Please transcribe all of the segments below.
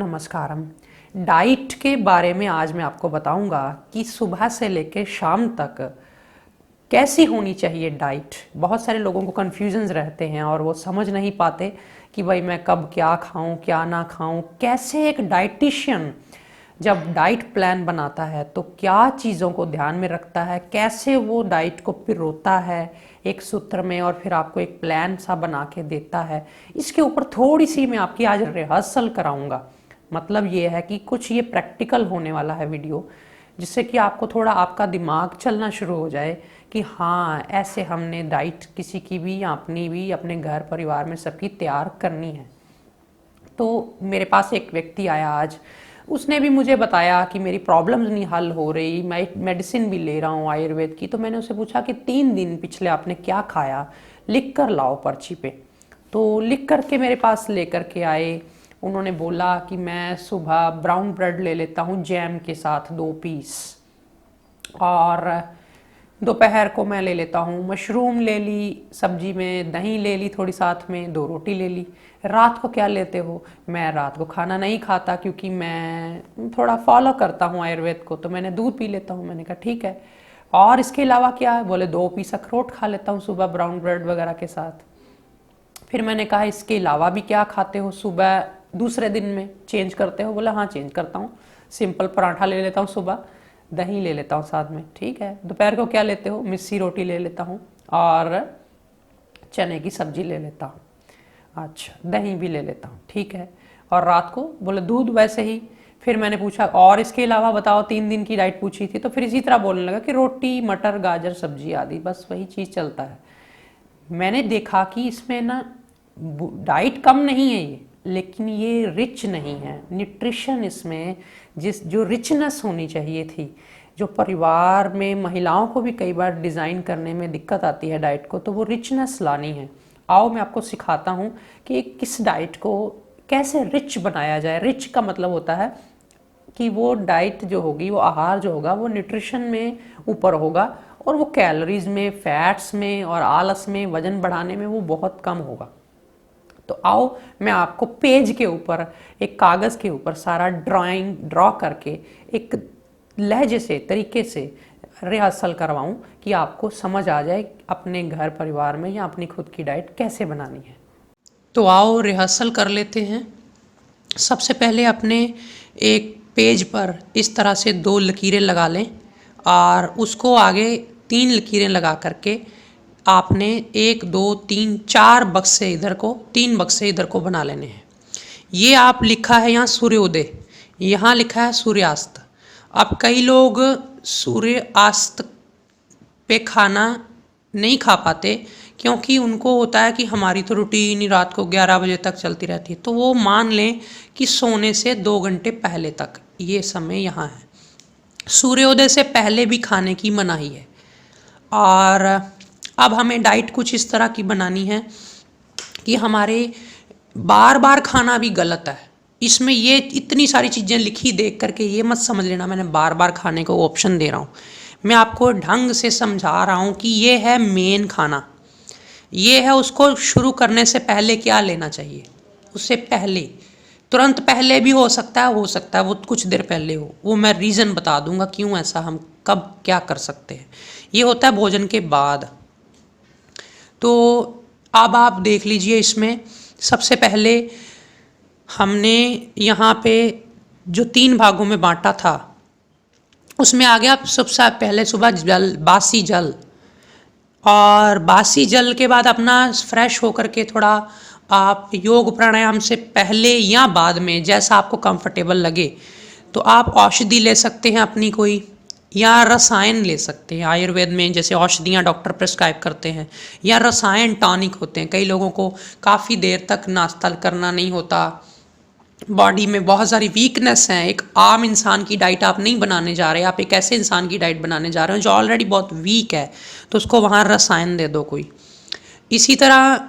नमस्कारम। Diet के बारे में आज मैं आपको बताऊंगा कि सुबह से लेकर शाम तक कैसी होनी चाहिए डाइट। बहुत सारे लोगों को कन्फ्यूजन्स रहते हैं और वो समझ नहीं पाते कि भाई मैं कब क्या खाऊं क्या ना खाऊं। कैसे एक डाइटिशियन जब डाइट प्लान बनाता है तो क्या चीज़ों को ध्यान में रखता है, कैसे वो डाइट को पिरोता है एक सूत्र में और फिर आपको एक प्लान सा बना के देता है। इसके ऊपर थोड़ी सी मैं आपकी आज रिहर्सल कराऊंगा। मतलब ये है कि कुछ ये प्रैक्टिकल होने वाला है वीडियो, जिससे कि आपको थोड़ा आपका दिमाग चलना शुरू हो जाए कि हाँ ऐसे हमने डाइट किसी की भी या अपनी भी अपने घर परिवार में सबकी तैयार करनी है। तो मेरे पास एक व्यक्ति आया आज, उसने भी मुझे बताया कि मेरी प्रॉब्लम्स नहीं हल हो रही, मैं मेडिसिन भी ले रहा हूँ आयुर्वेद की। तो मैंने उससे पूछा कि 3 दिन पिछले आपने क्या खाया, लिख कर लाओ पर्ची पे। तो लिख कर के मेरे पास लेकर के आए। उन्होंने बोला कि मैं सुबह ब्राउन ब्रेड ले लेता हूँ जैम के साथ 2 पीस, और दोपहर को मैं ले लेता हूँ मशरूम ले ली सब्जी में, दही ले ली थोड़ी साथ में, 2 रोटी ले ली। रात को क्या लेते हो? मैं रात को खाना नहीं खाता क्योंकि मैं थोड़ा फॉलो करता हूँ आयुर्वेद को, तो मैंने दूध पी लेता हूँ। मैंने कहा ठीक है। और इसके अलावा क्या है? बोले 2 पीस अखरोट खा लेता हूँ सुबह ब्राउन ब्रेड वगैरह के साथ। फिर मैंने कहा इसके अलावा भी क्या खाते हो सुबह, दूसरे दिन में चेंज करते हो? बोला हाँ चेंज करता हूँ, सिंपल पराठा ले लेता हूँ सुबह, दही ले लेता हूँ साथ में। ठीक है। दोपहर को क्या लेते हो? मिस्सी रोटी ले लेता हूँ और चने की सब्जी ले लेता हूँ। अच्छा, दही भी ले लेता हूँ। ठीक है। और रात को? बोले दूध वैसे ही। फिर मैंने पूछा और इसके अलावा बताओ, 3 दिन की डाइट पूछी थी। तो फिर इसी तरह बोलने लगा कि रोटी मटर गाजर सब्जी आदि, बस वही चीज़ चलता है। मैंने देखा कि इसमें ना डाइट कम नहीं है ये, लेकिन ये रिच नहीं है। न्यूट्रिशन इसमें जो रिचनेस होनी चाहिए थी, जो परिवार में महिलाओं को भी कई बार डिज़ाइन करने में दिक्कत आती है डाइट को, तो वो रिचनेस लानी है। आओ मैं आपको सिखाता हूँ कि किस डाइट को कैसे रिच बनाया जाए। रिच का मतलब होता है कि वो डाइट जो होगी, वो आहार जो होगा, वो न्यूट्रिशन में ऊपर होगा और वो कैलोरीज में, फैट्स में और आलस में, वजन बढ़ाने में वो बहुत कम होगा। तो आओ मैं आपको पेज के ऊपर, एक कागज़ के ऊपर सारा ड्रॉ करके एक लहजे से, तरीके से रिहर्सल करवाऊं कि आपको समझ आ जाए अपने घर परिवार में या अपनी खुद की डाइट कैसे बनानी है। तो आओ रिहर्सल कर लेते हैं। सबसे पहले अपने एक पेज पर इस तरह से 2 लकीरें लगा लें और उसको आगे 3 लकीरें लगा करके आपने 1 2 3 4 बक्से इधर को, 3 बक्से इधर को बना लेने हैं। ये आप लिखा है यहाँ सूर्योदय, यहाँ लिखा है सूर्यास्त। अब कई लोग सूर्यास्त पे खाना नहीं खा पाते क्योंकि उनको होता है कि हमारी तो रूटीन ही रात को 11 बजे तक चलती रहती है। तो वो मान लें कि सोने से 2 घंटे पहले तक ये समय यहाँ है। सूर्योदय से पहले भी खाने की मनाही है। और अब हमें डाइट कुछ इस तरह की बनानी है कि हमारे बार बार खाना भी गलत है। इसमें ये इतनी सारी चीज़ें लिखी देख करके ये मत समझ लेना मैंने बार बार खाने को ऑप्शन दे रहा हूँ। मैं आपको ढंग से समझा रहा हूँ कि ये है मेन खाना, ये है उसको शुरू करने से पहले क्या लेना चाहिए। उससे पहले, तुरंत पहले भी हो सकता है वो कुछ देर पहले हो, वो मैं रीज़न बता दूंगा क्यों ऐसा, हम कब क्या कर सकते हैं। ये होता है भोजन के बाद। तो अब आप देख लीजिए, इसमें सबसे पहले हमने यहाँ पे जो 3 भागों में बांटा था उसमें आ गया सबसे पहले सुबह जल, बासी जल। और बासी जल के बाद अपना फ्रेश होकर के थोड़ा आप योग प्राणायाम से पहले या बाद में, जैसा आपको कंफर्टेबल लगे, तो आप औषधि ले सकते हैं अपनी कोई, या रसायन ले सकते हैं। आयुर्वेद में जैसे औषधियाँ डॉक्टर प्रिस्क्राइब करते हैं, या रसायन टॉनिक होते हैं। कई लोगों को काफ़ी देर तक नाश्ता करना नहीं होता, बॉडी में बहुत सारी वीकनेस हैं। एक आम इंसान की डाइट आप नहीं बनाने जा रहे, आप एक ऐसे इंसान की डाइट बनाने जा रहे हो जो ऑलरेडी बहुत वीक है, तो उसको वहाँ रसायन दे दो कोई। इसी तरह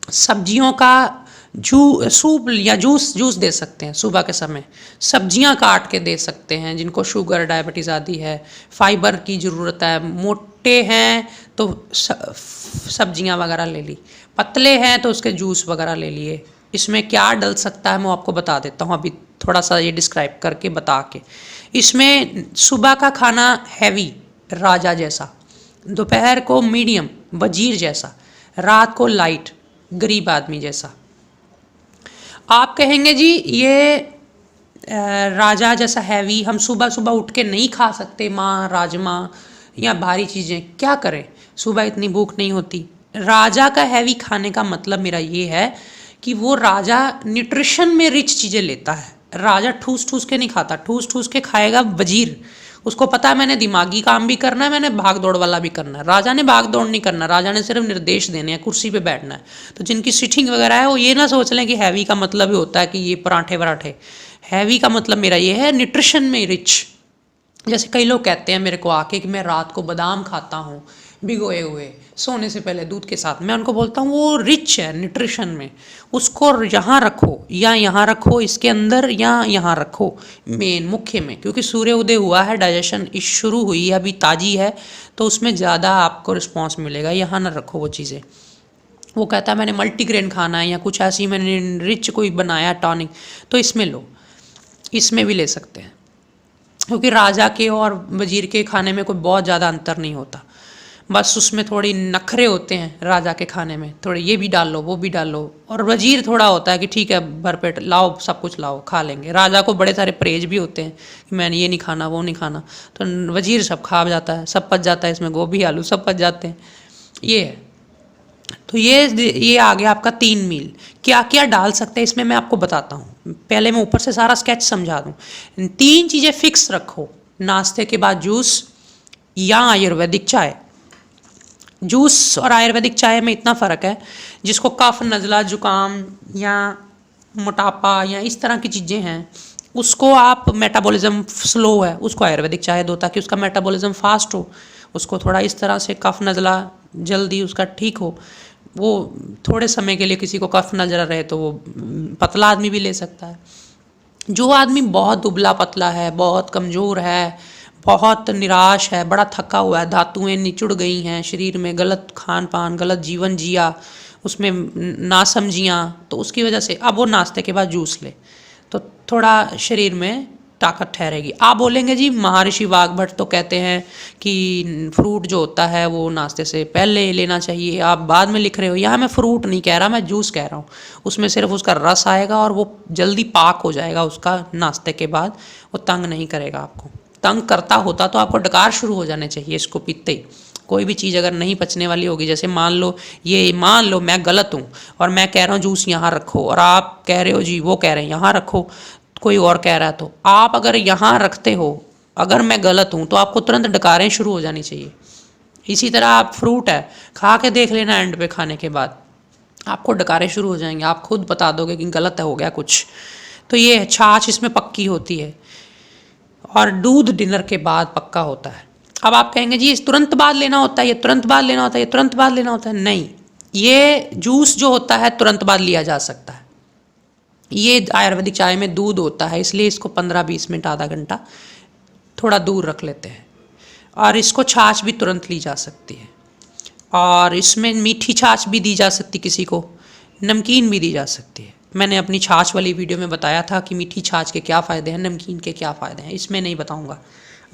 सब्जियों का सूप या जूस दे सकते हैं सुबह के समय। सब्जियां काट के दे सकते हैं जिनको शुगर डायबिटीज़ आदि है, फाइबर की ज़रूरत है। मोटे हैं तो सब्जियां वगैरह ले ली, पतले हैं तो उसके जूस वगैरह ले लिए। इसमें क्या डल सकता है मैं आपको बता देता हूँ अभी, थोड़ा सा ये डिस्क्राइब करके बता के। इसमें सुबह का खाना हैवी राजा जैसा, दोपहर को मीडियम वजीर जैसा, रात को लाइट गरीब आदमी जैसा। आप कहेंगे जी ये राजा जैसा हैवी हम सुबह सुबह उठ के नहीं खा सकते, माँ राजमा या भारी चीज़ें, क्या करें, सुबह इतनी भूख नहीं होती। राजा का हैवी खाने का मतलब मेरा ये है कि वो राजा न्यूट्रिशन में रिच चीज़ें लेता है। राजा ठूस ठूस के नहीं खाता, ठूस ठूस के खाएगा वजीर। उसको पता है मैंने दिमागी काम भी करना है, मैंने भाग दौड़ वाला भी करना है। राजा ने भाग दौड़ नहीं करना, राजा ने सिर्फ निर्देश देने हैं, कुर्सी पे बैठना है। तो जिनकी सिटिंग वगैरह है वो ये ना सोच लें कि हैवी का मतलब ही होता है कि ये पराठे वराठे। हैवी का मतलब मेरा ये है न्यूट्रिशन में रिच। जैसे कई लोग कहते हैं मेरे को आके कि मैं रात को बादाम खाता हूँ भिगोए हुए सोने से पहले दूध के साथ, मैं उनको बोलता हूँ वो रिच है न्यूट्रिशन में, उसको यहाँ रखो या यहाँ रखो इसके अंदर या यहाँ रखो मेन मुख्य में, क्योंकि सूर्य उदय हुआ है, डाइजेशन शुरू हुई है, अभी ताज़ी है, तो उसमें ज़्यादा आपको रिस्पॉन्स मिलेगा। यहाँ ना रखो वो चीज़ें। वो कहता है मैंने मल्टीग्रेन खाना है या कुछ ऐसी मैंने रिच कोई बनाया टॉनिक, तो इसमें लो, इसमें भी ले सकते हैं, क्योंकि राजा के और वजीर के खाने में कोई बहुत ज़्यादा अंतर नहीं होता, बस उसमें थोड़ी नखरे होते हैं राजा के खाने में, थोड़े ये भी डाल लो वो भी डाल लो, और वजीर थोड़ा होता है कि ठीक है भरपेट लाओ सब कुछ लाओ खा लेंगे। राजा को बड़े सारे परहेज भी होते हैं कि मैंने ये नहीं खाना वो नहीं खाना, तो वजीर सब खा जाता है, सब पच जाता है, इसमें गोभी आलू सब पच जाते हैं। ये है, तो ये आ गया आपका 3 मील। क्या क्या डाल सकते हैं इसमें मैं आपको बताता हूँ, पहले मैं ऊपर से सारा स्केच समझा दूँ। 3 चीज़ें फिक्स रखो, नाश्ते के बाद जूस या आयुर्वेदिक चाय। जूस और आयुर्वेदिक चाय में इतना फ़र्क है, जिसको कफ नज़ला जुकाम या मोटापा या इस तरह की चीज़ें हैं उसको आप मेटाबॉलिज्म स्लो है उसको आयुर्वेदिक चाय दो, ताकि उसका मेटाबॉलिज्म फास्ट हो, उसको थोड़ा इस तरह से कफ नज़ला जल्दी उसका ठीक हो। वो थोड़े समय के लिए किसी को कफ नज़ला रहे तो वो पतला आदमी भी ले सकता है। जो आदमी बहुत दुबला पतला है, बहुत कमज़ोर है, बहुत निराश है, बड़ा थका हुआ है, धातुएं निचुड़ गई हैं शरीर में, गलत खान पान गलत जीवन जिया, उसमें ना समझियाँ, तो उसकी वजह से अब वो नाश्ते के बाद जूस ले तो थोड़ा शरीर में ताकत ठहरेगी। आप बोलेंगे जी महर्षि वाघभट्ट तो कहते हैं कि फ्रूट जो होता है वो नाश्ते से पहले लेना चाहिए, आप बाद में लिख रहे हो। यहाँ मैं फ्रूट नहीं कह रहा, मैं जूस कह रहा हूँ। उसमें सिर्फ उसका रस आएगा और वो जल्दी पाक हो जाएगा उसका नाश्ते के बाद, वो तंग नहीं करेगा आपको। तंग करता होता तो आपको डकार शुरू हो जाने चाहिए इसको पीते ही। कोई भी चीज़ अगर नहीं पचने वाली होगी, जैसे मान लो मैं गलत हूँ और मैं कह रहा हूँ जूस यहाँ रखो, और आप कह रहे हो जी वो कह रहे हैं यहाँ रखो, कोई और कह रहा है, तो आप अगर यहाँ रखते हो, अगर मैं गलत हूँ तो आपको तुरंत डकारें शुरू हो जानी चाहिए। इसी तरह आप फ्रूट है खा के देख लेना, एंड पे खाने के बाद आपको डकारें शुरू हो जाएंगे, आप खुद बता दोगे कि गलत हो गया कुछ। तो ये छाछ इसमें पक्की होती है, और दूध डिनर के बाद पक्का होता है। अब आप कहेंगे जी इस तुरंत बाद लेना होता है, ये तुरंत बाद लेना होता है, ये तुरंत बाद लेना होता है। नहीं, ये जूस जो होता है तुरंत बाद लिया जा सकता है। ये आयुर्वेदिक चाय में दूध होता है, इसलिए इसको 15-20 मिनट आधा घंटा थोड़ा दूर रख लेते हैं। और इसको छाछ भी तुरंत ली जा सकती है, और इसमें मीठी छाछ भी दी जा सकती, किसी को नमकीन भी दी जा सकती है। मैंने अपनी छाछ वाली वीडियो में बताया था कि मीठी छाछ के क्या फ़ायदे हैं, नमकीन के क्या फ़ायदे हैं, इसमें नहीं बताऊंगा।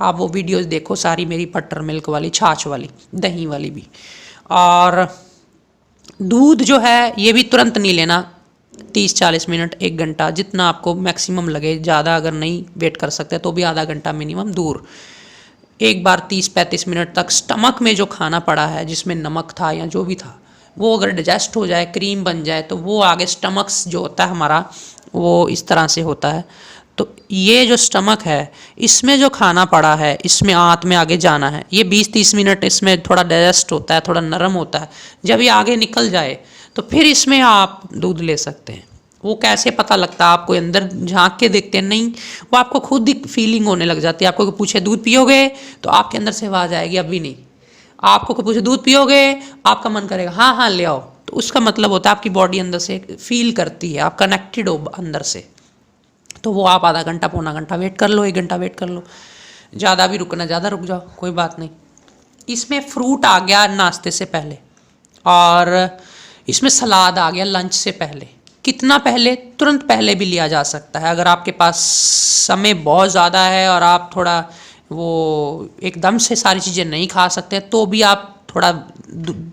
आप वो वीडियोस देखो सारी, मेरी बटर मिल्क वाली, छाछ वाली, दही वाली भी। और दूध जो है ये भी तुरंत नहीं लेना, 30-40 मिनट 1 घंटा जितना आपको मैक्सिमम लगे, ज़्यादा अगर नहीं वेट कर सकते तो भी आधा घंटा मिनिमम दूर। एक बार 30-35 मिनट तक स्टमक में जो खाना पड़ा है जिसमें नमक था या जो भी था, वो अगर डाइजेस्ट हो जाए, क्रीम बन जाए, तो वो आगे स्टमक्स जो होता है हमारा वो इस तरह से होता है। तो ये जो स्टमक है इसमें जो खाना पड़ा है इसमें आंत में आगे जाना है, ये 20-30 मिनट इसमें थोड़ा डाइजेस्ट होता है, थोड़ा नरम होता है। जब ये आगे निकल जाए तो फिर इसमें आप दूध ले सकते हैं। वो कैसे पता लगता है, आपको अंदर झांक के देखते हैं नहीं, वो आपको खुद ही फीलिंग होने लग जाती है। आपको पूछे दूध पियोगे तो आपके अंदर से आवाज़ आएगी अभी नहीं। आपको पूछे दूध पियोगे, आपका मन करेगा हाँ हाँ ले आओ, तो उसका मतलब होता है आपकी बॉडी अंदर से फील करती है, आप कनेक्टेड हो अंदर से। तो वो आप आधा घंटा पौना घंटा वेट कर लो, 1 घंटा वेट कर लो, ज़्यादा भी रुकना ज़्यादा रुक जाओ, कोई बात नहीं। इसमें फ्रूट आ गया नाश्ते से पहले, और इसमें सलाद आ गया लंच से पहले। कितना पहले, तुरंत पहले भी लिया जा सकता है। अगर आपके पास समय बहुत ज़्यादा है और आप थोड़ा वो एकदम से सारी चीज़ें नहीं खा सकते तो भी आप थोड़ा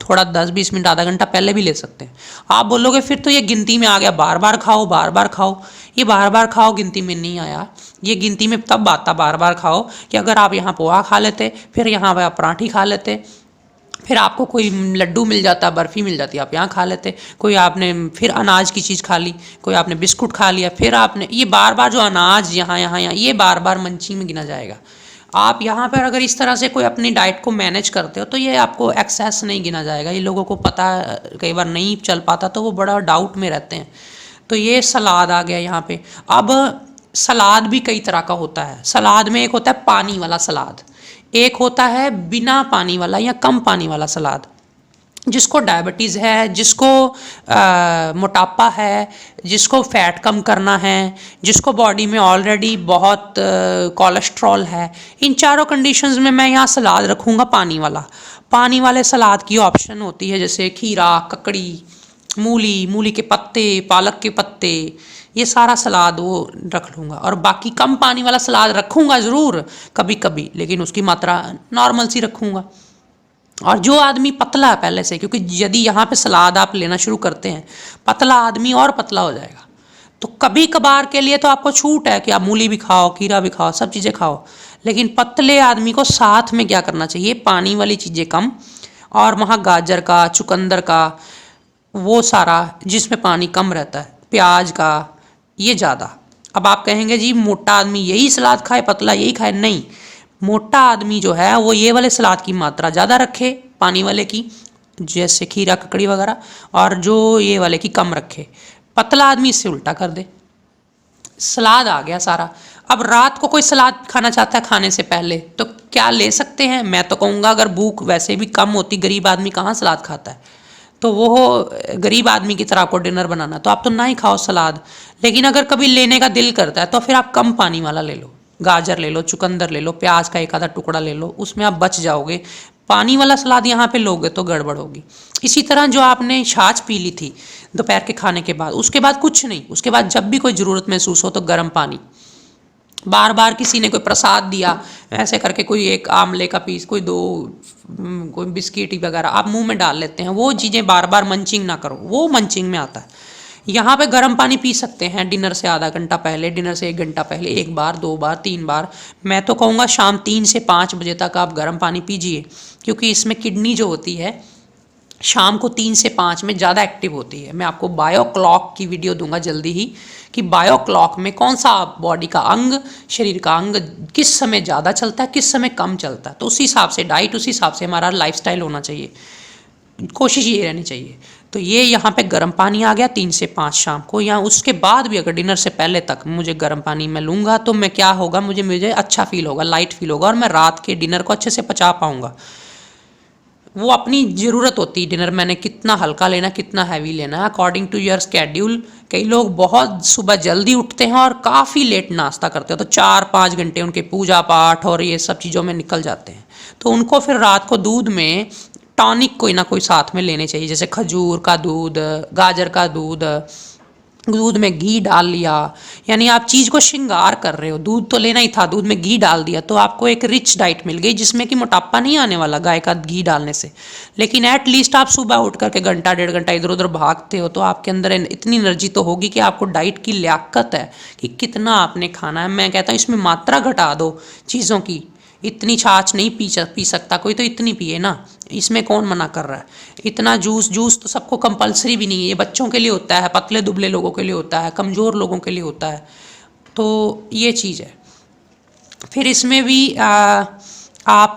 थोड़ा 10-20 मिनट आधा घंटा पहले भी ले सकते हैं। आप बोलोगे फिर तो ये गिनती में आ गया, बार बार खाओ बार बार खाओ। ये बार बार खाओ गिनती में नहीं आया। ये गिनती में तब आता बार बार खाओ कि अगर आप यहाँ पोहा खा लेते, फिर यहाँ आप पराठी खा लेते, फिर आपको कोई लड्डू मिल जाता, बर्फ़ी मिल जाती, आप यहाँ खा लेते, कोई आपने फिर अनाज की चीज़ खा ली, कोई आपने बिस्कुट खा लिया, फिर आपने ये बार बार जो अनाज यहाँ यहाँ यहाँ ये बार बार मंची में गिना जाएगा। आप यहाँ पर अगर इस तरह से कोई अपनी डाइट को मैनेज करते हो तो ये आपको एक्सेस नहीं गिना जाएगा। ये लोगों को पता कई बार नहीं चल पाता तो वो बड़ा डाउट में रहते हैं। तो ये सलाद आ गया यहाँ पे। अब सलाद भी कई तरह का होता है। सलाद में एक होता है पानी वाला सलाद, एक होता है बिना पानी वाला या कम पानी वाला सलाद। जिसको डायबिटीज़ है, जिसको मोटापा है, जिसको फैट कम करना है, जिसको बॉडी में ऑलरेडी बहुत कोलेस्ट्रॉल है, इन चारों कंडीशंस में मैं यहाँ सलाद रखूँगा पानी वाला। पानी वाले सलाद की ऑप्शन होती है जैसे खीरा, ककड़ी, मूली, मूली के पत्ते, पालक के पत्ते, ये सारा सलाद वो रख लूँगा। और बाकी कम पानी वाला सलाद रखूँगा ज़रूर कभी कभी, लेकिन उसकी मात्रा नॉर्मल सी रखूँगा। और जो आदमी पतला है पहले से, क्योंकि यदि यहाँ पे सलाद आप लेना शुरू करते हैं, पतला आदमी और पतला हो जाएगा, तो कभी कभार के लिए तो आपको छूट है कि आप मूली भी खाओ, खीरा भी खाओ, सब चीज़ें खाओ। लेकिन पतले आदमी को साथ में क्या करना चाहिए, पानी वाली चीज़ें कम, और वहाँ गाजर का, चुकंदर का, वो सारा जिसमें पानी कम रहता है, प्याज का, ये ज़्यादा। अब आप कहेंगे जी मोटा आदमी यही सलाद खाए, पतला यही खाए, नहीं। मोटा आदमी जो है वो ये वाले सलाद की मात्रा ज़्यादा रखे, पानी वाले की, जैसे खीरा, ककड़ी वगैरह, और जो ये वाले की कम रखे। पतला आदमी इससे उल्टा कर दे। सलाद आ गया सारा। अब रात को कोई सलाद खाना चाहता है खाने से पहले, तो क्या ले सकते हैं? मैं तो कहूँगा अगर भूख वैसे भी कम होती, गरीब आदमी कहाँ सलाद खाता है, तो वो गरीब आदमी की तरह आपको डिनर बनाना, तो आप तो ना ही खाओ सलाद। लेकिन अगर कभी लेने का दिल करता है तो फिर आप कम पानी वाला ले लो, गाजर ले लो, चुकंदर ले लो, प्याज का एक आधा टुकड़ा ले लो, उसमें आप बच जाओगे। पानी वाला सलाद यहाँ पे लोगे तो गड़बड़ होगी। इसी तरह जो आपने छाछ पी ली थी दोपहर के खाने के बाद, उसके बाद कुछ नहीं, उसके बाद जब भी कोई ज़रूरत महसूस हो तो गर्म पानी। बार बार किसी ने कोई प्रसाद दिया, ऐसे करके कोई एक आमले का पीस, कोई दो, कोई बिस्किट वगैरह आप मुंह में डाल लेते हैं, वो चीज़ें बार बार मंचिंग ना करो, वो मंचिंग में आता है। यहाँ पे गर्म पानी पी सकते हैं डिनर से आधा घंटा पहले, डिनर से 1 घंटा पहले, 1 बार, 2 बार, 3 बार। मैं तो कहूँगा शाम 3 से 5 बजे तक आप गर्म पानी पीजिए, क्योंकि इसमें किडनी जो होती है शाम को 3 से 5 में ज़्यादा एक्टिव होती है। मैं आपको बायो क्लॉक की वीडियो दूंगा जल्दी ही, कि बायो क्लॉक में कौन सा बॉडी का अंग, शरीर का अंग किस समय ज़्यादा चलता है, किस समय कम चलता है। तो उसी हिसाब से डाइट, उसी हिसाब से हमारा लाइफस्टाइल होना चाहिए, कोशिश ये रहनी चाहिए। तो ये यहाँ पे गर्म पानी आ गया 3 से 5 शाम को। या उसके बाद भी अगर डिनर से पहले तक मुझे गर्म पानी मैं लूँगा तो मैं क्या होगा, मुझे अच्छा फील होगा, लाइट फील होगा, और मैं रात के डिनर को अच्छे से पचा पाऊँगा। वो अपनी ज़रूरत होती है डिनर मैंने कितना हल्का लेना, कितना हैवी लेना है, अकॉर्डिंग टू योर स्केड्यूल। कई लोग बहुत सुबह जल्दी उठते हैं और काफ़ी लेट नाश्ता करते हैं, तो 4-5 घंटे उनके पूजा पाठ और ये सब चीज़ों में निकल जाते हैं। तो उनको फिर रात को दूध में टॉनिक कोई ना कोई साथ में लेने चाहिए, जैसे खजूर का दूध, गाजर का दूध, दूध में घी डाल लिया, यानी आप चीज़ को श्रृंगार कर रहे हो। दूध तो लेना ही था, दूध में घी डाल दिया, तो आपको एक रिच डाइट मिल गई जिसमें कि मोटापा नहीं आने वाला गाय का घी डालने से। लेकिन एट लीस्ट आप सुबह उठ करके घंटा 1.5 घंटा इधर उधर भागते हो, तो आपके अंदर इतनी एनर्जी तो होगी कि आपको डाइट की लियाकत है कि कितना आपने खाना है। मैं कहता हूँ इसमें मात्रा घटा दो चीज़ों की। इतनी छाछ नहीं पी सकता कोई, तो इतनी पिए ना, इसमें कौन मना कर रहा है। इतना जूस तो सबको कंपलसरी भी नहीं है, ये बच्चों के लिए होता है, पतले दुबले लोगों के लिए होता है, कमज़ोर लोगों के लिए होता है। तो ये चीज़ है। फिर इसमें भी आप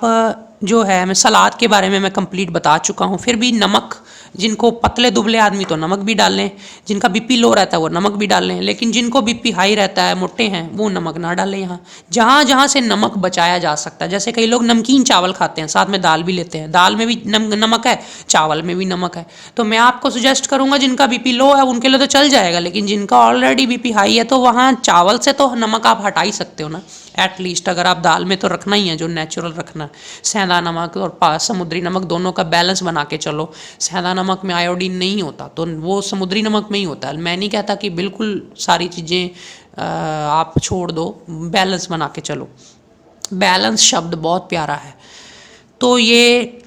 जो है, मैं सलाद के बारे में मैं कंप्लीट बता चुका हूँ। फिर भी नमक, जिनको पतले दुबले आदमी तो नमक भी डाल लें, जिनका बीपी लो रहता है वो नमक भी डाल लें, लेकिन जिनको बीपी हाई रहता है, मोटे हैं, वो नमक ना डालें। यहाँ जहाँ जहाँ से नमक बचाया जा सकता है, जैसे कई लोग नमकीन चावल खाते हैं, साथ में दाल भी लेते हैं, दाल में भी नमक है, चावल में भी नमक है। तो मैं आपको सुजेस्ट करूँगा जिनका बीपी लो है उनके लिए तो चल जाएगा, लेकिन जिनका ऑलरेडी बीपी हाई है तो वहाँ चावल से तो नमक आप हटा ही सकते हो ना एटलीस्ट। अगर आप दाल में तो रखना ही है जो नेचुरल रखना है, सेंधा नमक और समुद्री नमक दोनों का बैलेंस बना के चलो। सेंधा नमक में आयोडीन नहीं होता, तो वो समुद्री नमक में ही होता है। मैं नहीं कहता कि बिल्कुल सारी चीज़ें आप छोड़ दो, बैलेंस बना के चलो। बैलेंस शब्द बहुत प्यारा है। तो ये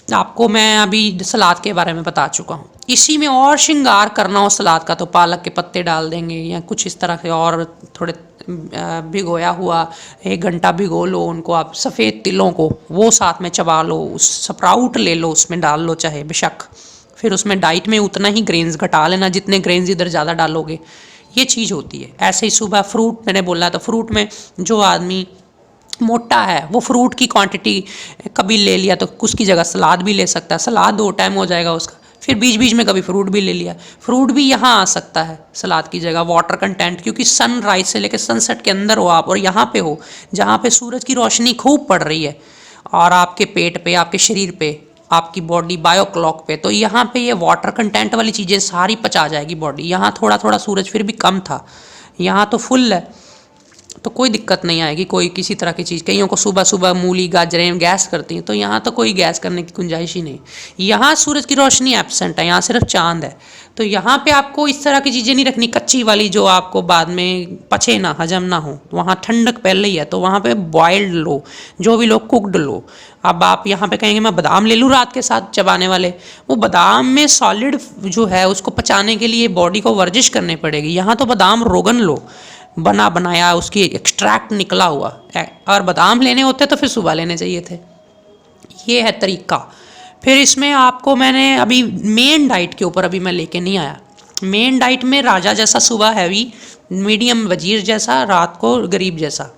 आपको मैं अभी सलाद के बारे में बता चुका हूँ। इसी में और श्रृंगार करना हो सलाद का तो पालक के पत्ते डाल देंगे या कुछ इस तरह के, और थोड़े भिगोया हुआ 1 घंटा भिगो लो उनको आप, सफ़ेद तिलों को वो साथ में चबा लो, उस स्प्राउट ले लो उसमें डाल लो चाहे बेशक। फिर उसमें डाइट में उतना ही ग्रेन्स घटा लेना जितने ग्रेन्स इधर ज़्यादा डालोगे, ये चीज़ होती है। ऐसे ही सुबह फ्रूट मैंने बोला, तो फ्रूट में जो आदमी मोटा है वो फ्रूट की क्वांटिटी कभी ले लिया तो उसकी जगह सलाद भी ले सकता है, सलाद 2 टाइम हो जाएगा उसका। फिर बीच बीच में कभी फ्रूट भी ले लिया, फ्रूट भी यहाँ आ सकता है सलाद की जगह। वाटर कंटेंट, क्योंकि सनराइज से लेकर सनसेट के अंदर हो आप और यहाँ पे हो जहाँ पे सूरज की रोशनी खूब पड़ रही है और आपके पेट पे, आपके शरीर पे, आपकी बॉडी बायो क्लॉक पे, तो यहाँ पे ये वाटर कंटेंट वाली चीज़ें सारी पचा जाएगी बॉडी। यहाँ थोड़ा थोड़ा सूरज फिर भी कम था, यहाँ तो फुल है, तो कोई दिक्कत नहीं आएगी कोई किसी तरह की चीज़। कईयों को सुबह सुबह मूली गाजरें गैस करती हैं, तो यहाँ तो कोई गैस करने की गुंजाइश ही नहीं। यहाँ सूरज की रोशनी एब्सेंट है, यहाँ सिर्फ चांद है, तो यहाँ पे आपको इस तरह की चीज़ें नहीं रखनी कच्ची वाली जो आपको बाद में पचे ना, हजम ना हो। वहाँ ठंडक पहले ही है, तो वहाँ पे बॉइल्ड लो, जो भी लो कुकड लो। अब आप यहाँ पे कहेंगे मैं बादाम ले लूँ रात के साथ चबाने वाले, वो बादाम में सॉलिड जो है उसको पचाने के लिए बॉडी को वर्जिश करनी पड़ेगी। यहाँ तो बादाम रोगन लो, बना बनाया, उसकी एक्सट्रैक्ट निकला हुआ। और बादाम लेने होते तो फिर सुबह लेने चाहिए थे। ये है तरीका। फिर इसमें आपको मैंने अभी मेन डाइट के ऊपर अभी मैं लेके नहीं आया। मेन डाइट में राजा जैसा सुबह हैवी, मीडियम वजीर जैसा, रात को गरीब जैसा।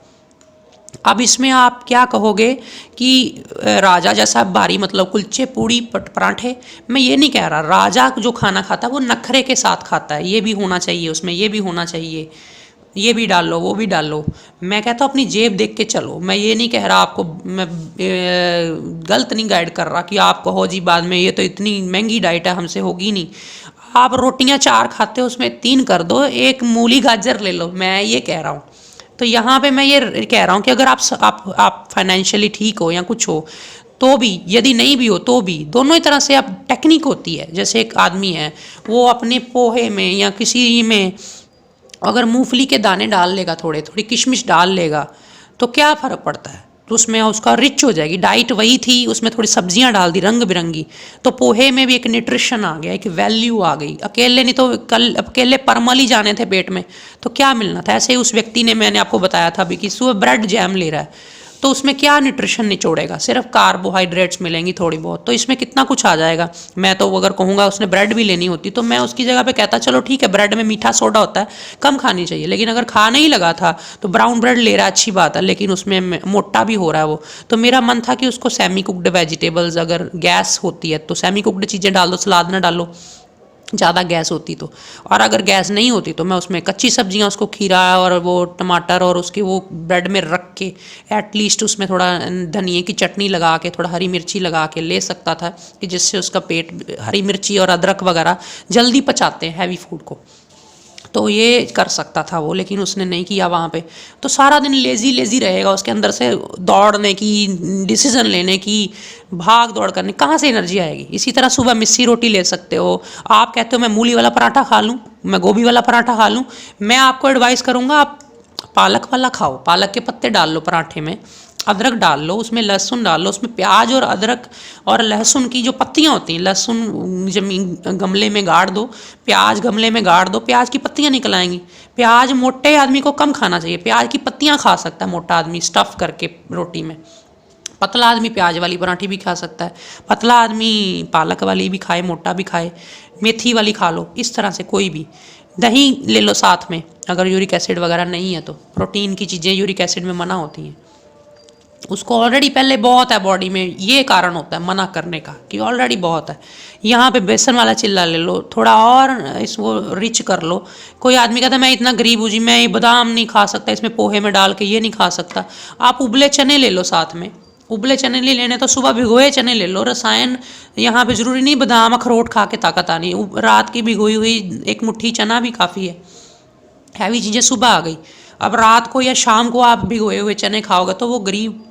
अब इसमें आप क्या कहोगे कि राजा जैसा भारी मतलब कुलचे पूड़ी पराठे, मैं ये नहीं कह रहा। राजा जो खाना खाता है वो नखरे के साथ खाता है, ये भी होना चाहिए उसमें, ये भी होना चाहिए, ये भी डाल लो वो भी डाल लो। मैं कहता हूँ अपनी जेब देख के चलो। मैं ये नहीं कह रहा आपको, मैं गलत नहीं गाइड कर रहा कि आप कहो जी बाद में ये तो इतनी महंगी डाइट है हमसे होगी नहीं। आप रोटियां 4 खाते हो उसमें 3 कर दो, 1 मूली गाजर ले लो, मैं ये कह रहा हूँ। तो यहाँ पे मैं ये कह रहा हूँ कि अगर आप फाइनेंशियली ठीक हो या कुछ हो तो भी, यदि नहीं भी हो तो भी, दोनों ही तरह से आप टेक्निक होती है। जैसे एक आदमी है वो अपने पोहे में या किसी में अगर मूंगफली के दाने डाल लेगा, थोड़ी किशमिश डाल लेगा, तो क्या फ़र्क पड़ता है, तो उसमें उसका रिच हो जाएगी। डाइट वही थी, उसमें थोड़ी सब्जियां डाल दी रंग बिरंगी, तो पोहे में भी एक न्यूट्रिशन आ गया, एक वैल्यू आ गई। अकेले नहीं तो कल अकेले परमल ही जाने थे पेट में, तो क्या मिलना था। ऐसे ही उस व्यक्ति ने, मैंने आपको बताया था अभी कि सुबह ब्रेड जैम ले रहा है, तो उसमें क्या न्यूट्रिशन निचोड़ेगा, सिर्फ कार्बोहाइड्रेट्स मिलेंगी थोड़ी बहुत, तो इसमें कितना कुछ आ जाएगा। मैं तो अगर कहूँगा उसने ब्रेड भी लेनी होती तो मैं उसकी जगह पे कहता चलो ठीक है, ब्रेड में मीठा सोडा होता है, कम खानी चाहिए। लेकिन अगर खाना ही लगा था तो ब्राउन ब्रेड ले रहा है, अच्छी बात है, लेकिन उसमें मोटा भी हो रहा है वो। तो मेरा मन था कि उसको सेमी कुकड वेजिटेबल्स, अगर गैस होती है तो सेमी कुकड चीज़ें डाल दो, सलाद ना डालो ज़्यादा गैस होती तो। और अगर गैस नहीं होती तो मैं उसमें कच्ची सब्जियां, उसको खीरा और वो टमाटर और उसके वो ब्रेड में रख के एटलीस्ट उसमें थोड़ा धनिए की चटनी लगा के, थोड़ा हरी मिर्ची लगा के ले सकता था, कि जिससे उसका पेट, हरी मिर्ची और अदरक वगैरह जल्दी पचाते हैं हैवी फूड को, तो ये कर सकता था वो। लेकिन उसने नहीं किया वहाँ पे, तो सारा दिन लेज़ी लेज़ी रहेगा। उसके अंदर से दौड़ने की, डिसीजन लेने की, भाग दौड़ करने, कहाँ से एनर्जी आएगी। इसी तरह सुबह मिस्सी रोटी ले सकते हो। आप कहते हो मैं मूली वाला पराठा खा लूँ, मैं गोभी वाला पराठा खा लूँ, मैं आपको एडवाइस करूँगा आप पालक वाला खाओ। पालक के पत्ते डाल लो पराठे में, अदरक डाल लो, उसमें लहसुन डाल लो, उसमें प्याज और अदरक और लहसुन की जो पत्तियां होती हैं, लहसुन जमीन गमले में गाड़ दो, प्याज गमले में गाड़ दो, प्याज की पत्तियां निकल आएंगी। प्याज मोटे आदमी को कम खाना चाहिए, प्याज की पत्तियां खा सकता है मोटा आदमी स्टफ़ करके रोटी में। पतला आदमी प्याज वाली पराठी भी खा सकता है, पतला आदमी पालक वाली भी खाए, मोटा भी खाए, मेथी वाली खा लो। इस तरह से कोई भी, दही ले लो साथ में, अगर यूरिक एसिड वगैरह नहीं है तो। प्रोटीन की चीज़ें यूरिक एसिड में मना होती हैं, उसको ऑलरेडी पहले बहुत है बॉडी में, ये कारण होता है मना करने का कि ऑलरेडी बहुत है। यहाँ पे बेसन वाला चिल्ला ले लो, थोड़ा और इसको रिच कर लो। कोई आदमी कहता है मैं इतना गरीब हूँ जी, मैं ये बादाम नहीं खा सकता, इसमें पोहे में डाल के ये नहीं खा सकता। आप उबले चने ले लो साथ में, उबले चने ले लेने तो सुबह भिगोए चने ले लो। रसायन यहाँ पे ज़रूरी नहीं बादाम अखरोट खा के ताकत आनी, रात की भिगोई हुई 1 मुट्ठी चना भी काफ़ी है। हैवी चीज़ें सुबह आ गई, अब रात को या शाम को आप भिगोए हुए चने खाओगे तो वो गरीब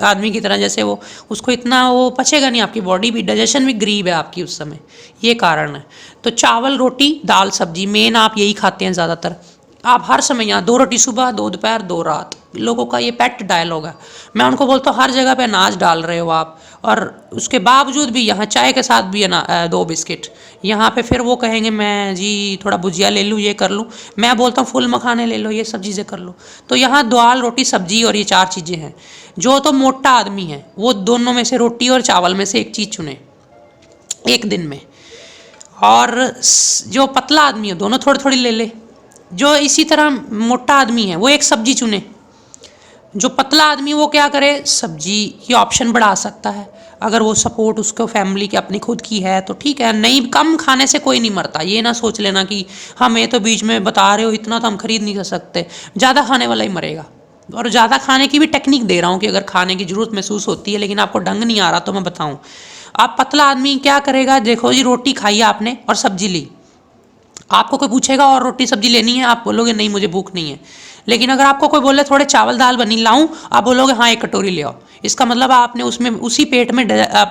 आदमी की तरह, जैसे वो उसको इतना वो पचेगा नहीं, आपकी बॉडी भी, डाइजेशन भी गरीब है आपकी उस समय, ये कारण है। तो चावल, रोटी, दाल, सब्जी मेन आप यही खाते हैं ज़्यादातर। आप हर समय यहाँ 2 रोटी सुबह, 2 दोपहर, 2 रात, लोगों का ये पेट डायलॉग है। मैं उनको बोलता हूँ हर जगह पे अनाज डाल रहे हो आप, और उसके बावजूद भी यहाँ चाय के साथ भी 2 बिस्किट। यहाँ पे फिर वो कहेंगे मैं जी थोड़ा भुजिया ले लूँ, ये कर लूँ। मैं बोलता हूँ फुल मखाने ले लो, ये सब चीज़ें कर लो। तो यहाँ दाल, रोटी, सब्जी और ये 4 चीज़ें हैं। जो तो मोटा आदमी है वो दोनों में से, रोटी और चावल में से एक चीज़ चुने एक दिन में, और जो पतला आदमी है दोनों थोड़ी थोड़ी ले ले। जो इसी तरह मोटा आदमी है वो एक सब्जी चुने। जो पतला आदमी वो क्या करे, सब्जी ये ऑप्शन बढ़ा सकता है, अगर वो सपोर्ट उसको फैमिली की अपनी खुद की है तो ठीक है। नहीं, कम खाने से कोई नहीं मरता, ये ना सोच लेना कि हमें तो बीच में बता रहे हो इतना तो हम खरीद नहीं कर सकते। ज़्यादा खाने वाला ही मरेगा। और ज़्यादा खाने की भी टेक्निक दे रहा हूँ कि अगर खाने की ज़रूरत महसूस होती है लेकिन आपको ढंग नहीं आ रहा तो मैं बताऊँ। आप पतला आदमी क्या करेगा, देखो जी रोटी खाई आपने और सब्जी ली, आपको कोई पूछेगा और रोटी सब्जी लेनी है, आप बोलोगे नहीं मुझे भूख नहीं है। लेकिन अगर आपको कोई बोले थोड़े चावल दाल बनी लाऊं, आप बोलोगे हाँ 1 कटोरी ले आओ। इसका मतलब आपने उसमें उसी पेट में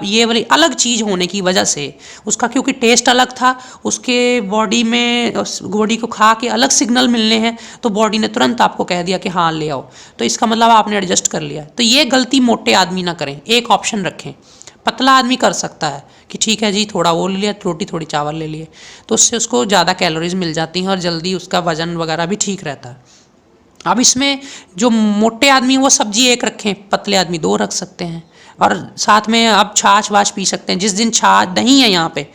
ये वाली अलग चीज़ होने की वजह से उसका, क्योंकि टेस्ट अलग था, उसके बॉडी में, बॉडी को खा के अलग सिग्नल मिलने हैं, तो बॉडी ने तुरंत आपको कह दिया कि हाँ ले आओ। तो इसका मतलब आपने एडजस्ट कर लिया। तो ये गलती मोटे आदमी ना करें, एक ऑप्शन रखें। पतला आदमी कर सकता है कि ठीक है जी थोड़ा वो ले लिया, रोटी थोड़ी चावल ले लिए, तो उससे उसको ज़्यादा कैलोरीज मिल जाती हैं और जल्दी उसका वजन वगैरह भी ठीक रहता है। अब इसमें जो मोटे आदमी वो सब्जी एक रखें, पतले आदमी 2 रख सकते हैं, और साथ में आप छाछ वाछ पी सकते हैं। जिस दिन छाछ, दही है यहाँ पे,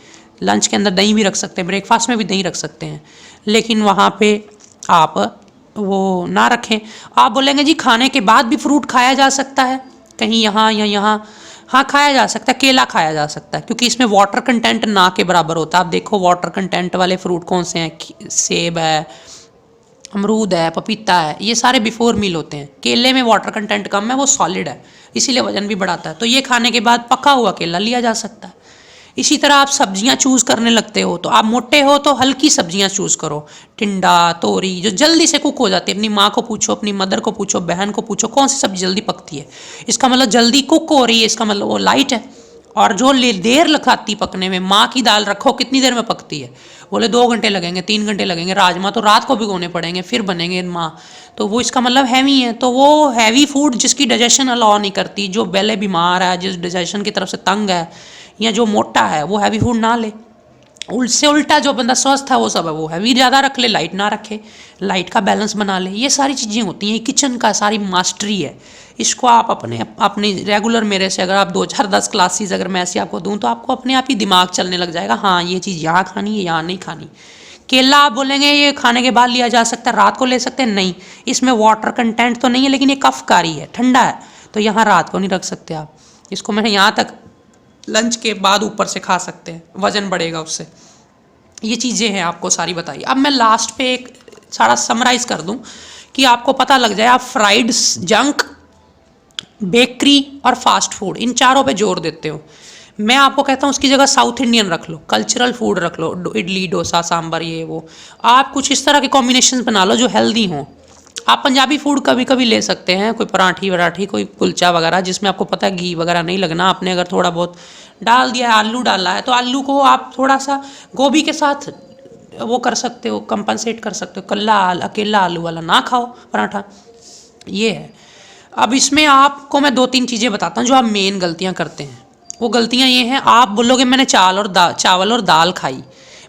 लंच के अंदर दही भी रख सकते हैं, ब्रेकफास्ट में भी दही रख सकते हैं, लेकिन वहाँ पे आप वो ना रखें। आप बोलेंगे जी खाने के बाद भी फ्रूट खाया जा सकता है कहीं यहाँ या यहाँ, हाँ खाया जा सकता है, केला खाया जा सकता है, क्योंकि इसमें वाटर कंटेंट ना के बराबर होता है। आप देखो वाटर कंटेंट वाले फ्रूट कौन से हैं, सेब है, अमरूद है, पपीता है, ये सारे बिफोर मील होते हैं। केले में वाटर कंटेंट कम है, वो सॉलिड है, इसीलिए वजन भी बढ़ाता है। तो ये खाने के बाद पका हुआ केला लिया जा सकता है। इसी तरह आप सब्जियां चूज़ करने लगते हो, तो आप मोटे हो तो हल्की सब्जियां चूज़ करो, टिंडा, तोरी, जो जल्दी से कुक हो जाती है। अपनी माँ को पूछो, अपनी मदर को पूछो, बहन को पूछो कौन सी सब्जी जल्दी पकती है, इसका मतलब जल्दी कुक हो रही है, इसका मतलब वो लाइट है। और जो देर लगाती पकने में, माँ की दाल रखो कितनी देर में पकती है, बोले 2 घंटे लगेंगे, 3 घंटे लगेंगे। राजमा तो रात को भिगोने पड़ेंगे फिर बनेंगे माँ, तो वो इसका मतलब हैवी है। तो वो हैवी फूड जिसकी डाइजेशन अलाउ नहीं करती, जो पहले बीमार है, जिस डाइजेशन की तरफ से तंग है, या जो मोटा है, वो हैवी फूड ना ले। उससे उल्टा जो बंदा स्वस्थ है वो सब है वो हैवी ज़्यादा रख ले, लाइट ना रखे, लाइट का बैलेंस बना ले। ये सारी चीज़ें होती हैं, किचन का सारी मास्टरी है। इसको आप अपनी रेगुलर, मेरे से अगर आप 2-4-10 क्लासेस अगर मैं ऐसे आपको दूं तो आपको अपने आप ही दिमाग चलने लग जाएगा, हाँ ये चीज़ यहाँ खानी है, यहाँ नहीं खानी। केला आप बोलेंगे ये खाने के बाद लिया जा सकता है, रात को ले सकते हैं, नहीं, इसमें वाटर कंटेंट तो नहीं है, लेकिन ये कफकारी है, ठंडा है, तो यहाँ रात को नहीं रख सकते आप इसको। मैंने यहाँ तक लंच के बाद ऊपर से खा सकते हैं, वजन बढ़ेगा उससे। ये चीज़ें हैं आपको सारी बताई। अब मैं लास्ट पे एक सारा समराइज कर दूं कि आपको पता लग जाए। आप फ्राइड, जंक, बेकरी और फास्ट फूड, इन चारों पे जोर देते हो। मैं आपको कहता हूँ उसकी जगह साउथ इंडियन रख लो, कल्चरल फूड रख लो, इडली, डोसा, सांभर, ये वो। आप कुछ इस तरह के कॉम्बिनेशन बना लो जो हेल्दी हों। आप पंजाबी फूड कभी कभी ले सकते हैं, कोई पराठी वराठी, कोई कुलचा वगैरह, जिसमें आपको पता है घी वगैरह नहीं लगना। आपने अगर थोड़ा बहुत डाल दिया है, आलू डाला है, तो आलू को आप थोड़ा सा गोभी के साथ वो कर सकते हो, कंपनसेट कर सकते हो। अकेला आलू वाला ना खाओ पराठा, ये है। अब इसमें आपको मैं 2-3 चीज़ें बताता हूँ जो आप मेन गलतियाँ करते हैं। वो गलतियाँ ये हैं, आप बोलोगे मैंने चावल और दाल खाई,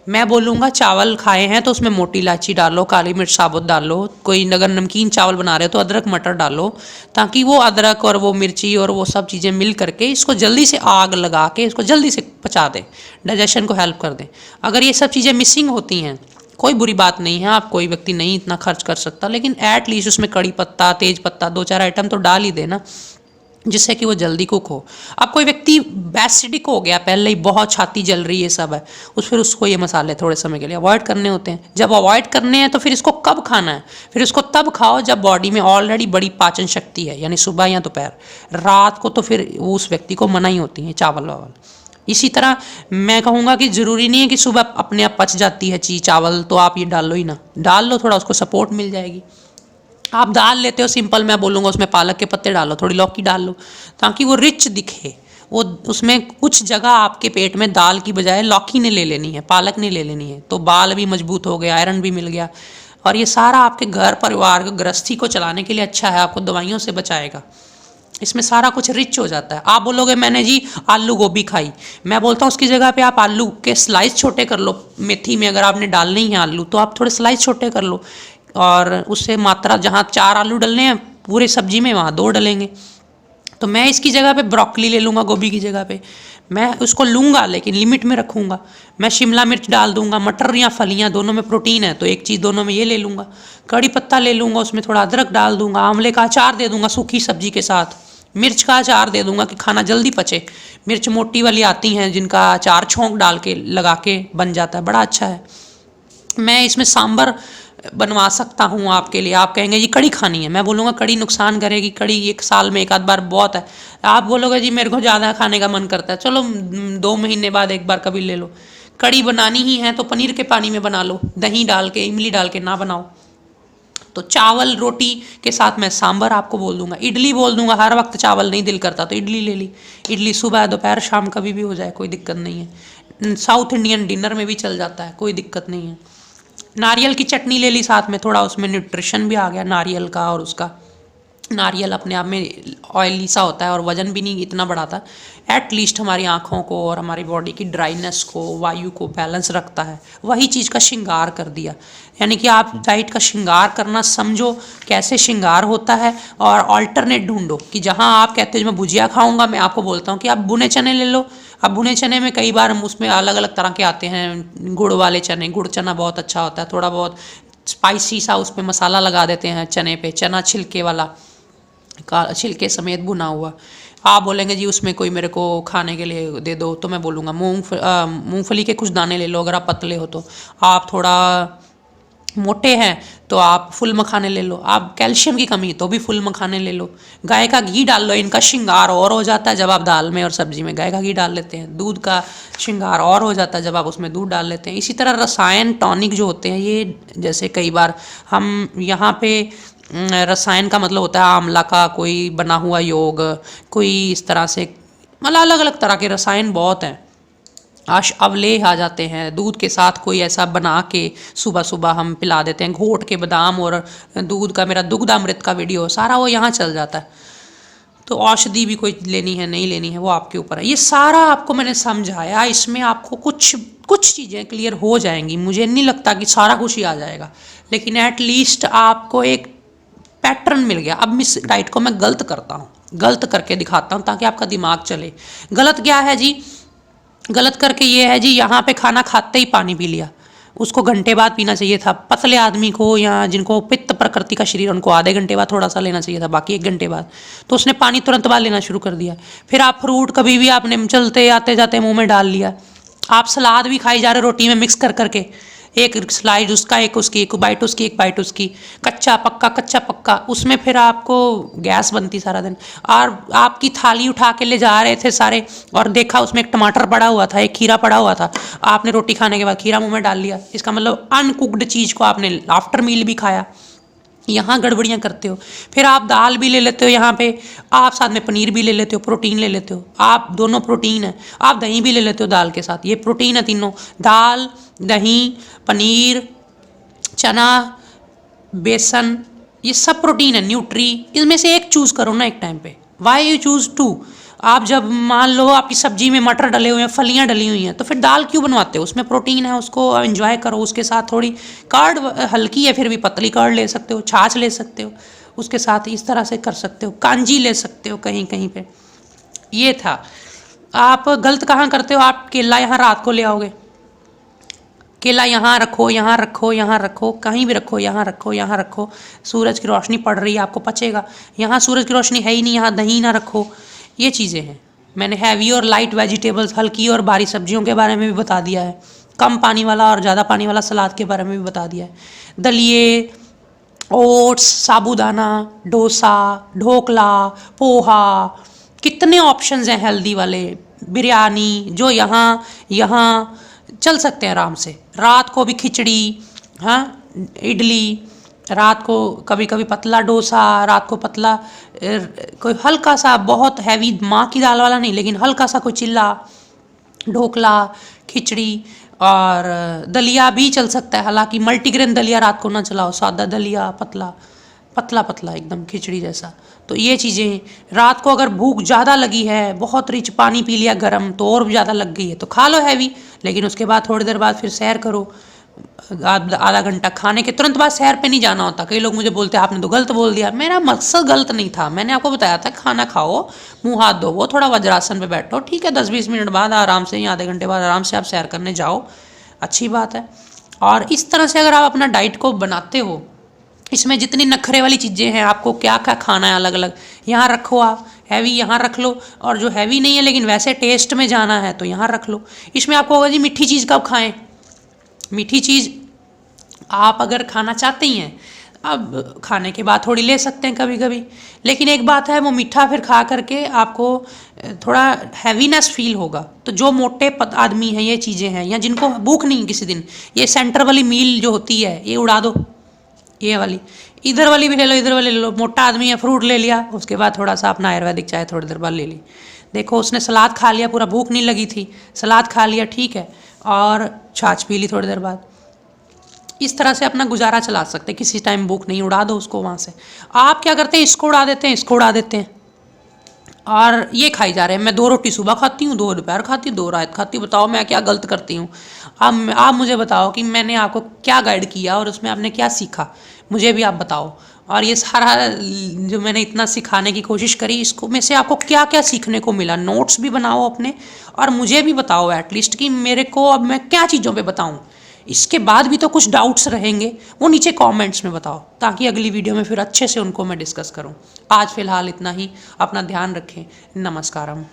मैं बोलूँगा चावल खाए हैं तो उसमें मोटी इलायची डालो, काली मिर्च साबुत डालो, कोई अगर नमकीन चावल बना रहे हो तो अदरक मटर डालो, ताकि वो अदरक और वो मिर्ची और वो सब चीज़ें मिल करके इसको जल्दी से आग लगा के इसको जल्दी से पचा दें, डाइजेशन को हेल्प कर दें। अगर ये सब चीज़ें मिसिंग होती हैं, कोई बुरी बात नहीं है, आप कोई व्यक्ति नहीं इतना खर्च कर सकता, लेकिन एट लीस्ट उसमें कड़ी पत्ता, तेज पत्ता, 2-4 आइटम तो डाल ही देना, जिससे कि वो जल्दी कुक हो। अब कोई व्यक्ति एसिडिक हो गया, पहले ही बहुत छाती जल रही है सब है, फिर उसको ये मसाले थोड़े समय के लिए अवॉइड करने होते हैं। जब अवॉइड करने हैं तो फिर इसको कब खाना है, फिर इसको तब खाओ जब बॉडी में ऑलरेडी बड़ी पाचन शक्ति है, यानी सुबह या दोपहर। रात को तो फिर उस व्यक्ति को मना ही होती है चावल वावल। इसी तरह मैं कहूँगा कि ज़रूरी नहीं है कि सुबह अपने आप पच जाती है चीज़ चावल, तो आप ये डाल लो ही ना, डाल लो थोड़ा, उसको सपोर्ट मिल जाएगी। आप दाल लेते हो सिंपल, मैं बोलूँगा उसमें पालक के पत्ते डालो, थोड़ी लौकी डाल लो, ताकि वो रिच दिखे। वो उसमें कुछ जगह आपके पेट में दाल की बजाय लौकी ने ले लेनी है, पालक ने ले लेनी है, तो बाल भी मजबूत हो गए, आयरन भी मिल गया। और ये सारा आपके घर परिवार को, गृहस्थी को चलाने के लिए अच्छा है, आपको दवाइयों से बचाएगा। इसमें सारा कुछ रिच हो जाता है। आप बोलोगे मैंने जी आलू गोभी खाई, मैं बोलता हूँ उसकी जगह पे आप आलू के स्लाइस छोटे कर लो। मेथी में अगर आपने डालनी है आलू, तो आप थोड़े स्लाइस छोटे कर लो, और उससे मात्रा, जहाँ 4 आलू डलने हैं पूरे सब्जी में, वहाँ 2 डलेंगे। तो मैं इसकी जगह पे ब्रोकली ले लूँगा, गोभी की जगह पे मैं उसको लूँगा, लेकिन लिमिट में रखूँगा। मैं शिमला मिर्च डाल दूँगा, मटर या फलियाँ, दोनों में प्रोटीन है, तो एक चीज़ दोनों में ये ले लूँगा। कड़ी पत्ता ले लूँगा, उसमें थोड़ा अदरक डाल दूँगा, आंवले का अचार दे दूँगा सूखी सब्जी के साथ, मिर्च का अचार दे दूँगा कि खाना जल्दी पचे। मिर्च मोटी वाली आती हैं जिनका अचार छोंक डाल के लगा के बन जाता है, बड़ा अच्छा है। मैं इसमें सांभर बनवा सकता हूँ आपके लिए। आप कहेंगे जी कड़ी खानी है, मैं बोलूँगा कड़ी नुकसान करेगी, कड़ी एक साल में एक आध बार बहुत है। आप बोलोगे जी मेरे को ज़्यादा खाने का मन करता है, चलो 2 महीने बाद एक बार कभी ले लो। कड़ी बनानी ही है तो पनीर के पानी में बना लो, दही डाल के, इमली डाल के ना बनाओ। तो चावल रोटी के साथ मैं सांभर आपको बोल दूंगा। इडली बोल दूंगा, हर वक्त चावल नहीं दिल करता तो इडली ले ली। इडली सुबह दोपहर शाम कभी भी हो जाए, कोई दिक्कत नहीं है। साउथ इंडियन डिनर में भी चल जाता है, कोई दिक्कत नहीं है। नारियल की चटनी ले ली साथ में, थोड़ा उसमें न्यूट्रिशन भी आ गया नारियल का, और उसका नारियल अपने आप में ऑयली सा होता है और वजन भी नहीं इतना बढ़ाता। एटलीस्ट हमारी आँखों को और हमारी बॉडी की ड्राइनेस को, वायु को बैलेंस रखता है। वही चीज़ का श्रृंगार कर दिया, यानी कि आप डाइट का श्रृंगार करना समझो कैसे श्रृंगार होता है, और अल्टरनेट ढूंढो कि जहाँ आप कहते हो मैं भुजिया खाऊंगा, मैं आपको बोलता हूँ कि आप भुने चने ले लो। अब भुने चने में कई बार हम उसमें अलग अलग तरह के आते हैं, गुड़ वाले चने, गुड़ चना बहुत अच्छा होता है, थोड़ा बहुत स्पाइसी सा उस पर मसाला लगा देते हैं चने पे, चना छिलके वाला, छिलके समेत भुना हुआ। आप बोलेंगे जी उसमें कोई मेरे को खाने के लिए दे दो, तो मैं बोलूँगा मूंगफली के कुछ दाने ले लो अगर आप पतले हो तो। आप थोड़ा मोटे हैं तो आप फुल मखाने ले लो। आप कैल्शियम की कमी तो भी फुल मखाने ले लो। गाय का घी डाल लो, इनका श्रृंगार और हो जाता है जब आप दाल में और सब्जी में गाय का घी डाल लेते हैं। दूध का श्रृंगार और हो जाता है जब आप उसमें दूध डाल लेते हैं। इसी तरह रसायन टॉनिक जो होते हैं, ये जैसे कई बार हम यहाँ पे रसायन का मतलब होता है आंवला का कोई बना हुआ योग, कोई इस तरह से, मतलब अलग अलग तरह के रसायन बहुत हैं। अवलेह आ जाते हैं दूध के साथ, कोई ऐसा बना के सुबह सुबह हम पिला देते हैं, घोट के बादाम और दूध का। मेरा दुग्धामृत का वीडियो सारा वो यहाँ चल जाता है। तो औषधि भी कोई लेनी है नहीं लेनी है वो आपके ऊपर है। ये सारा आपको मैंने समझाया, इसमें आपको कुछ कुछ चीज़ें क्लियर हो जाएंगी। मुझे नहीं लगता कि सारा कुछ ही आ जाएगा, लेकिन एटलीस्ट आपको एक पैटर्न मिल गया। अब इस डाइट को मैं गलत करता हूँ, गलत करके दिखाता हूँ ताकि आपका दिमाग चले। गलत क्या है जी? गलत करके ये है जी, यहाँ पे खाना खाते ही पानी पी लिया, उसको घंटे बाद पीना चाहिए था। पतले आदमी को या जिनको पित्त प्रकृति का शरीर, उनको आधे घंटे बाद थोड़ा सा लेना चाहिए था, बाकी 1 घंटे बाद। तो उसने पानी तुरंत बाद लेना शुरू कर दिया। फिर आप फ्रूट कभी भी आपने चलते आते जाते मुंह में डाल लिया। आप सलाद भी खाई जा रहे रोटी में मिक्स कर करके, एक स्लाइड उसका, एक उसकी, एक बाइट उसकी, एक बाइट उसकी, कच्चा पक्का, उसमें फिर आपको गैस बनती सारा दिन। और आपकी थाली उठा के ले जा रहे थे सारे, और देखा उसमें एक टमाटर पड़ा हुआ था, एक खीरा पड़ा हुआ था, आपने रोटी खाने के बाद खीरा मुंह में डाल लिया। इसका मतलब अनकुक्ड चीज़ को आपने आफ्टर मील भी खाया। यहाँ गड़बड़ियाँ करते हो। फिर आप दाल भी ले लेते हो, यहाँ पे आप साथ में पनीर भी ले लेते हो, प्रोटीन ले लेते हो। आप दोनों प्रोटीन है। आप दही भी ले लेते हो दाल के साथ, ये प्रोटीन है तीनों। दाल, दही, पनीर, चना, बेसन, ये सब प्रोटीन है, न्यूट्री। इनमें से एक चूज़ करो ना एक टाइम पे। Why you choose to? आप जब मान लो आपकी सब्जी में मटर डले हुए हैं, फलियां डली हुई हैं, तो फिर दाल क्यों बनवाते हो? उसमें प्रोटीन है, उसको एंजॉय करो। उसके साथ थोड़ी कर्ड, हल्की है फिर भी पतली कर्ड ले सकते हो, छाछ ले सकते हो, उसके साथ इस तरह से कर सकते हो। कांजी ले सकते हो कहीं कहीं पे। ये था। आप गलत कहाँ करते हो? आप केला यहाँ रात को ले आओगे, केला यहाँ रखो, यहाँ रखो, यहाँ रखो, कहीं भी रखो, यहाँ रखो, यहाँ रखो, सूरज की रोशनी पड़ रही है, आपको पचेगा। यहाँ सूरज की रोशनी है ही नहीं, यहाँ दही ना रखो। ये चीज़ें हैं। मैंने हैवी और लाइट वेजिटेबल्स, हल्की और भारी सब्जियों के बारे में भी बता दिया है। कम पानी वाला और ज़्यादा पानी वाला सलाद के बारे में भी बता दिया है। दलिए, ओट्स, साबूदाना, डोसा, ढोकला, पोहा, कितने ऑप्शंस हैं हेल्दी वाले। बिरयानी, जो यहाँ यहाँ चल सकते हैं आराम से। रात को भी खिचड़ी, हाँ, इडली, रात को कभी कभी पतला डोसा, रात को पतला कोई हल्का सा, बहुत हैवी माँ की दाल वाला नहीं, लेकिन हल्का सा कोई चिल्ला, ढोकला, खिचड़ी, और दलिया भी चल सकता है। हालांकि मल्टीग्रेन दलिया रात को ना चलाओ, सादा दलिया, पतला पतला पतला एकदम खिचड़ी जैसा। तो ये चीज़ें, रात को अगर भूख ज़्यादा लगी है, बहुत रिच पानी पी लिया गर्म, तो और ज़्यादा लग गई है तो खा लो हैवी, लेकिन उसके बाद थोड़ी देर बाद फिर सैर करो। आधा घंटा खाने के तुरंत बाद सैर पे नहीं जाना होता। कई लोग मुझे बोलते हैं आपने तो गलत बोल दिया। मेरा मकसद गलत नहीं था, मैंने आपको बताया था खाना खाओ, मुंह हाथ धोवो, थोड़ा वज्रासन पे बैठो, ठीक है, 10-20 मिनट बाद आराम से, या आधे घंटे बाद आराम से आप सैर करने जाओ, अच्छी बात है। और इस तरह से अगर आप अपना डाइट को बनाते हो, इसमें जितनी नखरे वाली चीज़ें हैं, आपको क्या क्या खाना है अलग अलग, यहाँ रखो, आप हैवी यहाँ रख लो, और जो हैवी नहीं है लेकिन वैसे टेस्ट में जाना है तो यहाँ रख लो। इसमें आपको होगा जी मीठी चीज़ कब खाएं। मीठी चीज़ आप अगर खाना चाहते ही हैं, अब खाने के बाद थोड़ी ले सकते हैं कभी कभी, लेकिन एक बात है, वो मीठा फिर खा करके आपको थोड़ा हैवीनेस फील होगा। तो जो मोटे आदमी हैं, ये चीज़ें हैं, या जिनको भूख नहीं किसी दिन, ये सेंटर वाली मील जो होती है ये उड़ा दो, ये वाली, इधर वाली भी ले लो, इधर वाली ले लो। मोटा आदमी है, फ्रूट ले लिया, उसके बाद थोड़ा सा अपना आयुर्वेदिक चाय थोड़ी देर बाद ले ली। देखो उसने सलाद खा लिया, पूरा भूख नहीं लगी थी, सलाद खा लिया, ठीक है, और छाछ पी ली थोड़ी देर बाद। इस तरह से अपना गुजारा चला सकते हैं। किसी टाइम भूख नहीं, उड़ा दो उसको वहाँ से। आप क्या करते हैं, इसको उड़ा देते हैं, इसको उड़ा देते हैं, और ये खाई जा रहे हैं। मैं 2 रोटी सुबह खाती हूँ, 2 दोपहर खाती हूँ, 2 रात खाती हूँ। बताओ मैं क्या गलत करती हूँ? आप मुझे बताओ कि मैंने आपको क्या गाइड किया और उसमें आपने क्या सीखा, मुझे भी आप बताओ। और ये सारा जो मैंने इतना सिखाने की कोशिश करी, इसको में से आपको क्या क्या सीखने को मिला, नोट्स भी बनाओ अपने, और मुझे भी बताओ एटलीस्ट कि मेरे को अब मैं क्या चीज़ों पे बताऊँ। इसके बाद भी तो कुछ डाउट्स रहेंगे, वो नीचे कमेंट्स में बताओ, ताकि अगली वीडियो में फिर अच्छे से उनको मैं डिस्कस करूं। आज फिलहाल इतना ही, अपना ध्यान रखें, नमस्कारम।